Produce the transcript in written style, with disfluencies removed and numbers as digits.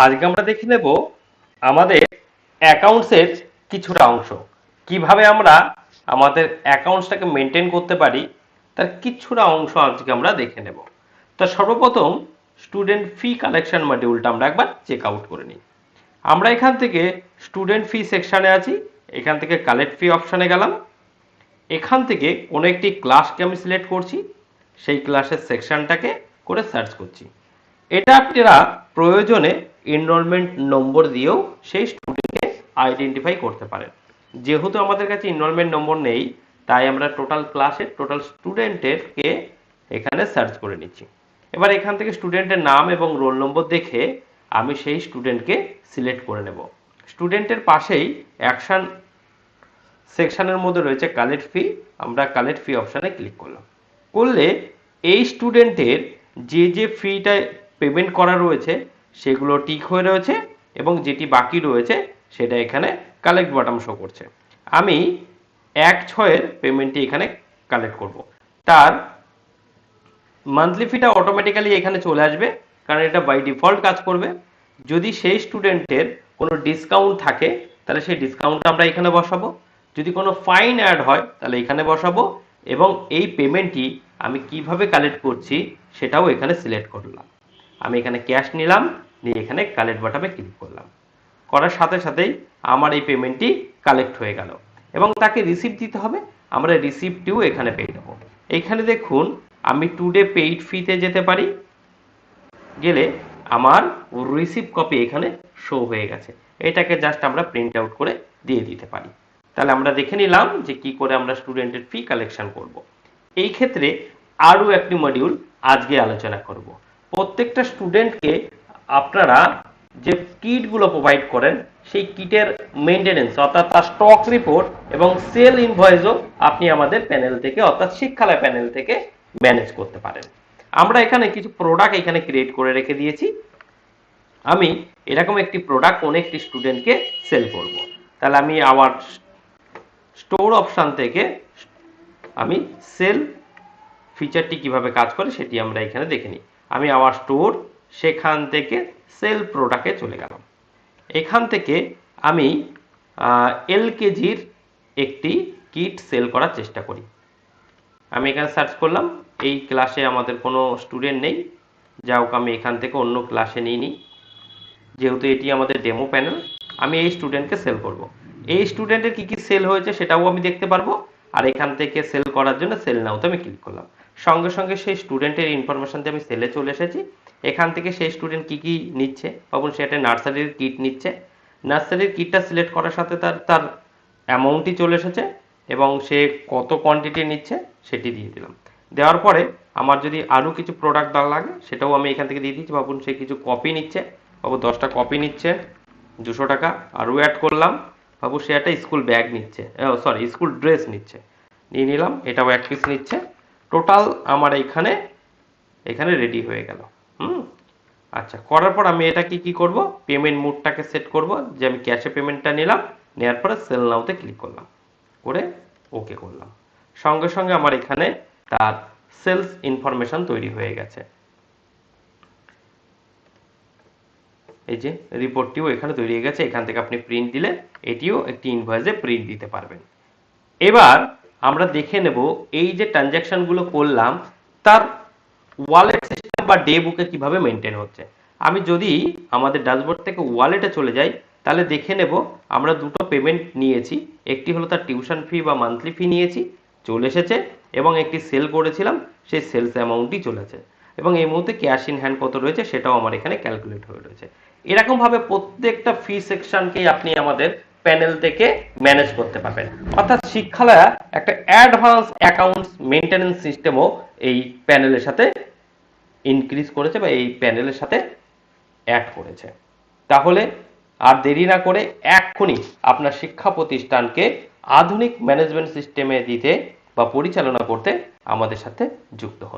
আজকে আমরা দেখে নেব আমাদের অ্যাকাউন্টসের কিছুটা অংশ কিভাবে আমরা আমাদের অ্যাকাউন্টসটাকে মেনটেন করতে পারি তার কিছুটা অংশ আজকে আমরা দেখে নেব। তো সর্বপ্রথম স্টুডেন্ট ফি কালেকশন মডিউলটা আমরা একবার চেক আউট করে নিই। আমরা এখান থেকে স্টুডেন্ট ফি সেকশনে আছি, এখান থেকে কালেক্ট ফি অপশনে গেলাম, এখান থেকে কোনো একটি ক্লাসকে আমি সিলেক্ট করছি, সেই ক্লাসের সেকশনটাকে করে সার্চ করছি। এটা আপনারা প্রয়োজনে এনরোলমেন্ট নম্বর দিয়েও সেই স্টুডেন্টকে আইডেন্টিফাই করতে পারেন। যেহেতু আমাদের কাছে এনরোলমেন্ট নম্বর নেই, তাই আমরা টোটাল ক্লাসের টোটাল স্টুডেন্টেরকে এখানে সার্চ করে নিচ্ছি। এবার এখান থেকে স্টুডেন্টের নাম এবং রোল নম্বর দেখে আমি সেই স্টুডেন্টকে সিলেক্ট করে নেব। স্টুডেন্টের পাশেই অ্যাকশন সেকশনের মধ্যে রয়েছে কালেক্ট ফি, আমরা কালেক্ট ফি অপশানে ক্লিক করলাম। করলে এই স্টুডেন্টের যে যে ফিটা পেমেন্ট করা রয়েছে সেগুলো টিক হয়ে রয়েছে এবং যেটি বাকি রয়েছে সেটা এখানে কালেক্ট বাটন শো করছে। আমি 1/6 পেমেন্টটি এখানে কালেক্ট করব। তার মান্থলি ফিটা অটোমেটিক্যালি এখানে চলে আসবে, কারণ এটা বাই ডিফল্ট কাজ করবে। যদি সেই স্টুডেন্টের কোনো ডিসকাউন্ট থাকে তাহলে সেই ডিসকাউন্টটা আমরা এখানে বসাবো, যদি কোনো ফাইন অ্যাড হয় তাহলে এখানে বসাবো, এবং এই পেমেন্টটি আমি কিভাবে কালেক্ট করছি সেটাও এখানে সিলেক্ট করলাম। আমি এখানে ক্যাশ নিলাম, নিয়ে এখানে কালেক্ট বাটনে ক্লিক করলাম। করার সাথে সাথেই আমার এই পেমেন্টটি কালেক্ট হয়ে গেল এবং তাকে রিসিপ্ট দিতে হবে, আমরা রিসিপ্টটিও এখানে পেয়ে যাবো। এইখানে দেখুন আমি টুডে পেইড ফিতে যেতে পারি, গেলে আমার রিসিপ্ট কপি এখানে শো হয়ে গেছে। এটাকে জাস্ট আমরা প্রিন্ট আউট করে দিয়ে দিতে পারি। তাহলে আমরা দেখে নিলাম যে কি করে আমরা স্টুডেন্টের ফি কালেকশন করব। এই ক্ষেত্রে আরও একটি মডিউল আজকে আলোচনা করব। প্রত্যেকটা স্টুডেন্টকে আপনারা যে কিটগুলো প্রোভাইড করেন সেই কিটের মেনটেনেন্স অর্থাৎ তার স্টক রিপোর্ট এবং সেল ইনভয়েসও আপনি আমাদের প্যানেল থেকে অর্থাৎ শিক্ষালয় প্যানেল থেকে ম্যানেজ করতে পারেন। আমরা এখানে কিছু প্রোডাক্ট এখানে ক্রিয়েট করে রেখে দিয়েছি। আমি এরকম একটি প্রোডাক্ট কোন একটি স্টুডেন্টকে সেল করব। তাহলে আমি আমার স্টোর অপশন থেকে আমি সেল ফিচারটি কিভাবে কাজ করে সেটি আমরা এখানে দেখে নিই। আমি আমার স্টোর, সেখান থেকে সেল প্রোডাক্টে চলে গেলাম। এখান থেকে আমি এলকেজির একটি কিট সেল করার চেষ্টা করি। আমি এখানে সার্চ করলাম, এই ক্লাসে আমাদের কোনো স্টুডেন্ট নেই, যা হোক আমি এখান থেকে অন্য ক্লাসে নিয়ে নিই। যেহেতু এটি আমাদের ডেমো প্যানেল, আমি এই স্টুডেন্টকে সেল করব। এই স্টুডেন্টের কি কি সেল হয়েছে সেটাও আমি দেখতে পারবো, আর এখান থেকে সেল করার জন্য সেল নাওতে আমি ক্লিক করলাম। সঙ্গে সঙ্গে সেই স্টুডেন্টের ইনফরমেশন দিয়ে আমি সেলে চলে এসেছি। এখান থেকে সেই স্টুডেন্ট কি কি নিচ্ছে, ভাবুন সে একটা নার্সারির কিট নিচ্ছে। নার্সারির কিটটা সিলেক্ট করার সাথে তার তার অ্যামাউন্টই চলে এসেছে এবং সে কত কোয়ান্টিটি নিচ্ছে সেটি দিয়ে দিলাম। দেওয়ার পরে আমার যদি আরও কিছু প্রোডাক্ট দেওয়া লাগে সেটাও আমি এখান থেকে দিয়ে দিচ্ছি। ভাবুন সে কিছু কপি নিচ্ছে, বাবু 10টা কপি নিচ্ছে 200 টাকা, আরও অ্যাড করলাম। বাবু সে একটা স্কুল ব্যাগ নিচ্ছে, সরি স্কুল ড্রেস নিচ্ছে, নিয়ে নিলাম, এটাও 1 পিস নিচ্ছে। টোটাল আমার এখানে রেডি হয়ে গেল। আচ্ছা, করার পর আমি এটাকে কি করব, পেমেন্ট মোডটাকে সেট করব যে আমি ক্যাশে পেমেন্টটা নিলাম, নেওয়ার পরে সেল নাওতে ক্লিক করলাম, করে ওকে করলাম। সঙ্গে সঙ্গে আমার এখানে তার সেলস ইনফরমেশন তৈরি হয়ে গেছে। এই যে রিপোর্টটিও এখানে তৈরি হয়ে গেছে, এখান থেকে আপনি প্রিন্ট দিলে এটিও একটি ইনভয়েসে প্রিন্ট দিতে পারবেন। এবার আমরা দেখে নেব এই যে ট্রানজ্যাকশনগুলো করলাম তার ওয়ালেট সিস্টেম বা ডে বুকে কিভাবে মেনটেন হচ্ছে। আমি যদি আমাদের ড্যাশবোর্ড থেকে ওয়ালেটে চলে যাই তাহলে দেখে নেব আমরা দুটো পেমেন্ট নিয়েছি, একটি হলো তার টিউশন ফি বা মান্থলি ফি নিয়েছি, চলে এসেছে, এবং একটি সেল করেছিলাম, সেই সেলস অ্যামাউন্টই চলেছে, এবং এই মুহূর্তে ক্যাশ ইন হ্যান্ড কত রয়েছে সেটাও আমার এখানে ক্যালকুলেট হয়ে রয়েছে। এরকম ভাবে প্রত্যেকটা ফি সেকশনকে আপনি আমাদের প্যানেল থেকে ম্যানেজ করতে পারবেন। অর্থাৎ শিক্ষালয়া একটা অ্যাডভান্স অ্যাকাউন্টস মেইনটেনেন্স সিস্টেমও এই প্যানেলের সাথে ইনক্রিজ করেছে বা এই প্যানেলের সাথে অ্যাড করেছে। তাহলে আর দেরি না করে এক্ষুনি আপনার শিক্ষা প্রতিষ্ঠানকে আধুনিক ম্যানেজমেন্ট সিস্টেমে দিতে বা পরিচালনা করতে আমাদের সাথে যুক্ত হন।